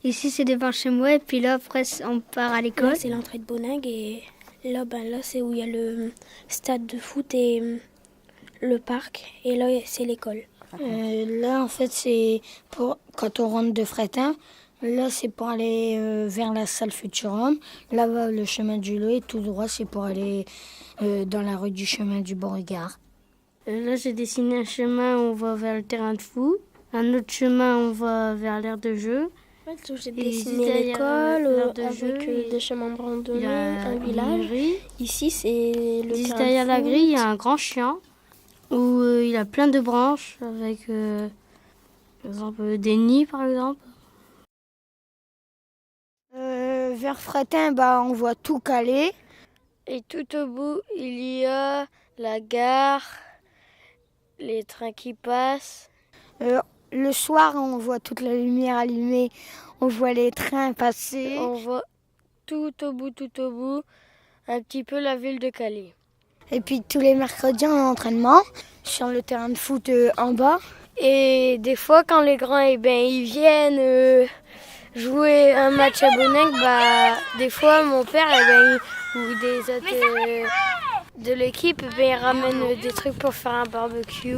Ici, c'est devant chez moi. Et puis là, après, on part à l'école. Là, c'est l'entrée de Boningue. Et là, c'est où il y a le stade de foot et le parc. Et là, c'est l'école. Là, en fait, c'est pour quand on rentre de Frétin. Là, c'est pour aller vers la salle Futurum. Là-bas, le chemin du Lot. Et tout droit, c'est pour aller dans la rue du chemin du Beauregard. Là, j'ai dessiné un chemin où on va vers le terrain de foot. Un autre chemin, on va vers l'aire de jeu. J'ai dessiné l'école avec des chemins de randonnée, un village. Ici, c'est le terrain derrière de la foot. grille, il y a un grand champ où il a plein de branches avec, par exemple, des nids, par exemple. Vers Frétin, on voit tout Calais. Et tout au bout, il y a la gare, les trains qui passent. Le soir, on voit toute la lumière allumée, on voit les trains passer. On voit tout au bout, un petit peu la ville de Calais. Et puis tous les mercredis, on a un entraînement sur le terrain de foot en bas. Et des fois, quand les grands ils viennent jouer un match à Boningue, des fois, mon père ou des autres de l'équipe, ils ramènent des trucs pour faire un barbecue.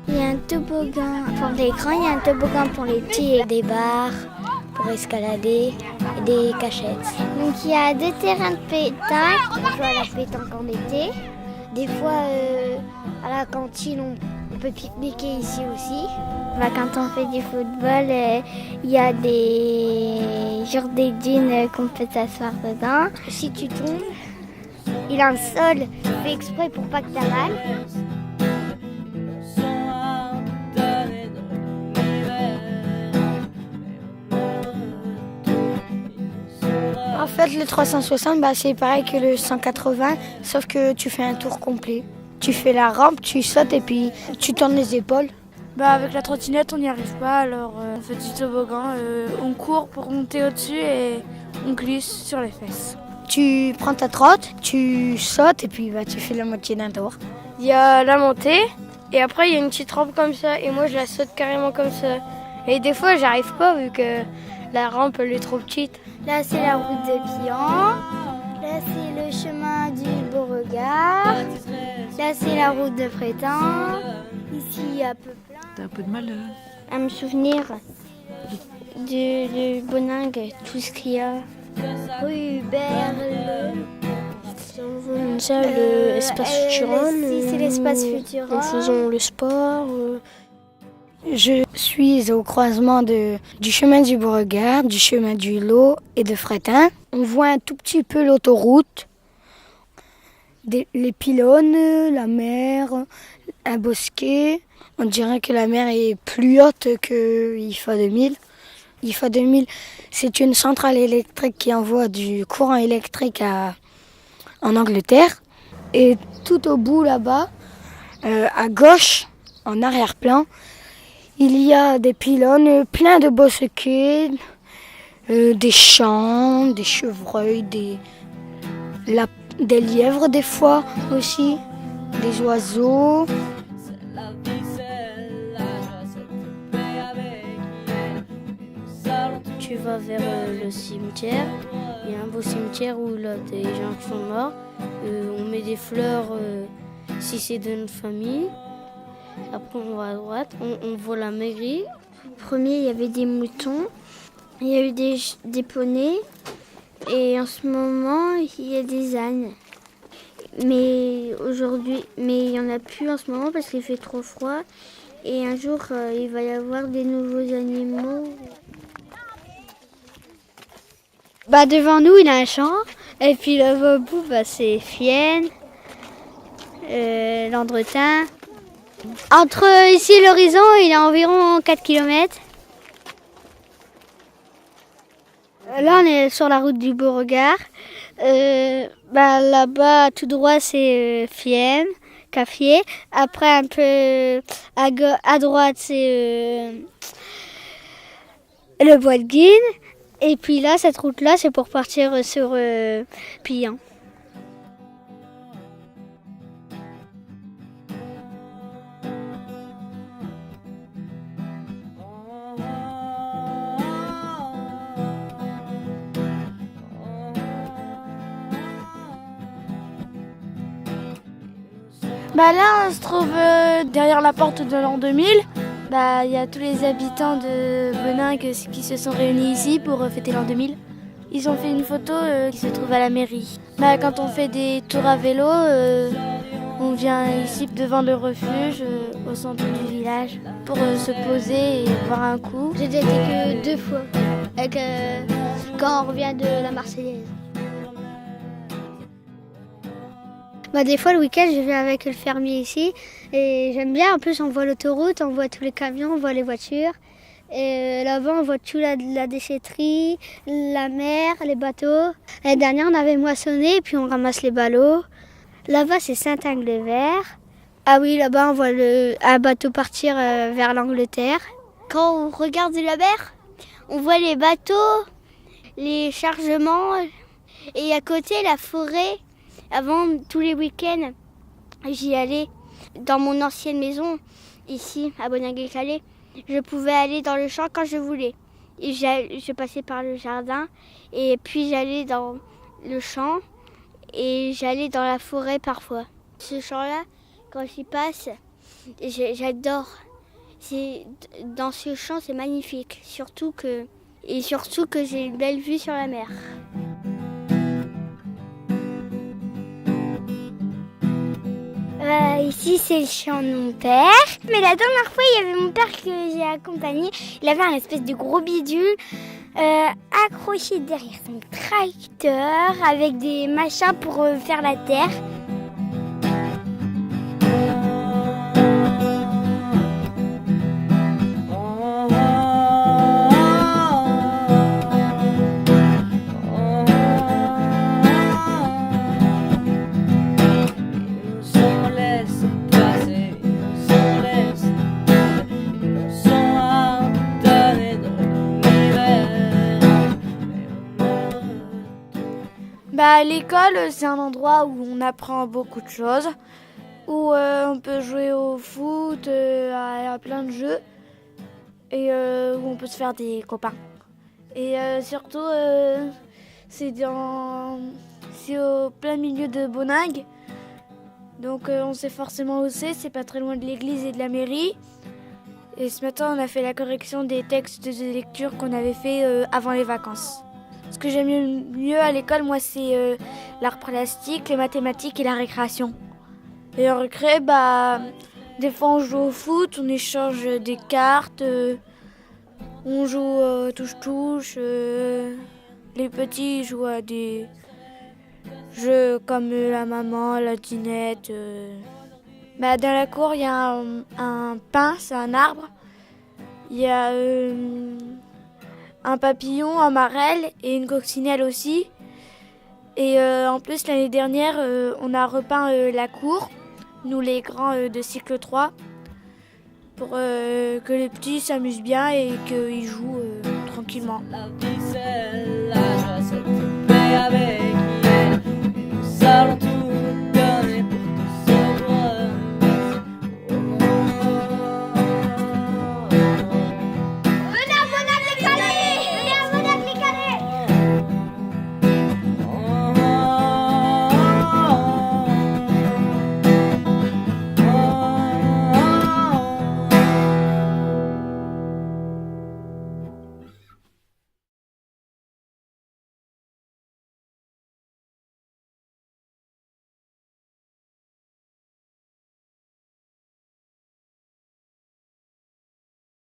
Il y a un toboggan pour les grands, il y a un toboggan pour les petits et des barres pour escalader et des cachettes. Donc il y a 2 terrains de pétanque, on joue à la pétanque en été. Des fois à la cantine on peut pique-niquer ici aussi. Quand on fait du football, il y a des dunes qu'on peut s'asseoir dedans. Si tu tombes, il a un sol fait exprès pour pas que t'as mal. En fait, le 360, c'est pareil que le 180, sauf que tu fais un tour complet. Tu fais la rampe, tu sautes et puis tu tournes les épaules. Avec la trottinette, on n'y arrive pas, alors on fait du toboggan. On court pour monter au-dessus et on glisse sur les fesses. Tu prends ta trotte, tu sautes et puis tu fais la moitié d'un tour. Il y a la montée et après il y a une petite rampe comme ça et moi je la saute carrément comme ça. Et des fois j'arrive pas vu que la rampe elle est trop petite. Là c'est la route de Pian, là c'est le chemin du Beauregard, là c'est la route de Frétin. Ici il y a peu plein. T'as un peu de mal À me souvenir de Boningue, tout ce qu'il y a. Rue Berle. Ça, l'espace Futurum. Si, c'est l'espace Futurum. Nous faisons le sport. Je suis au croisement du chemin du Beauregard, du chemin du Lot et de Frétin. On voit un tout petit peu l'autoroute, les pylônes, la mer, un bosquet. On dirait que la mer est plus haute que IFA 2000. IFA 2000, c'est une centrale électrique qui envoie du courant électrique en Angleterre. Et tout au bout là-bas, à gauche, en arrière-plan, il y a des pylônes, plein de bosquets, des champs, des chevreuils, des lièvres des fois aussi, des oiseaux. Tu vas vers le cimetière. Il y a un beau cimetière où là, des gens qui sont morts. On met des fleurs si c'est de notre famille. Après, on va à droite. On voit la mairie. Premier, il y avait des moutons. Il y a eu des poneys. Et en ce moment, il y a des ânes. Mais il n'y en a plus en ce moment parce qu'il fait trop froid. Et un jour, il va y avoir des nouveaux animaux. Devant nous, il y a un champ. Et puis là-bas au bout, c'est Fienne, Landretin. Entre ici et l'horizon, il y a environ 4 km. Là, on est sur la route du Beauregard. Là-bas, tout droit, c'est Fienne, Caffier. Après, un peu à droite, c'est le bois de Guine. Et puis là, cette route-là, c'est pour partir sur Pillan. Là, on se trouve derrière la porte de l'an 2000. Il y a tous les habitants de Boningue qui se sont réunis ici pour fêter l'an 2000. Ils ont fait une photo qui se trouve à la mairie. Quand on fait des tours à vélo, on vient ici devant le refuge, au centre du village, pour se poser et boire un coup. J'ai déjà été que 2 fois, quand on revient de la Marseillaise. Des fois, le week-end, je viens avec le fermier ici et j'aime bien. En plus, on voit l'autoroute, on voit tous les camions, on voit les voitures. Et là-bas, on voit tout la déchetterie, la mer, les bateaux. L'année dernière, on avait moissonné et puis on ramasse les ballots. Là-bas, c'est Saint-Angle-les-Verts. Ah oui, là-bas, on voit un bateau partir vers l'Angleterre. Quand on regarde la mer, on voit les bateaux, les chargements et à côté, la forêt. Avant, tous les week-ends, j'y allais dans mon ancienne maison, ici, à Boningue-les-Calais. Je pouvais aller dans le champ quand je voulais. Et je passais par le jardin, et puis j'allais dans le champ, et j'allais dans la forêt parfois. Ce champ-là, quand j'y passe, j'adore. Dans ce champ, c'est magnifique. Surtout que j'ai une belle vue sur la mer. Ici, c'est le champ de mon père. Mais la dernière fois, il y avait mon père que j'ai accompagné. Il avait un espèce de gros bidule accroché derrière son tracteur avec des machins pour faire la terre. L'école, c'est un endroit où on apprend beaucoup de choses, où on peut jouer au foot, à plein de jeux, et où on peut se faire des copains. Et surtout, c'est au plein milieu de Boningue, donc on sait forcément où c'est pas très loin de l'église et de la mairie. Et ce matin, on a fait la correction des textes de lecture qu'on avait fait avant les vacances. Ce que j'aime mieux à l'école, moi, c'est l'art plastique, les mathématiques et la récréation. Et en récré, des fois on joue au foot, on échange des cartes, on joue touche-touche. Les petits jouent à des jeux comme la maman, la dinette. Dans la cour, il y a un pin, c'est un arbre. Il y a un papillon, un marelle et une coccinelle aussi. Et en plus, l'année dernière, on a repeint la cour, nous les grands de cycle 3, pour que les petits s'amusent bien et qu'ils jouent tranquillement.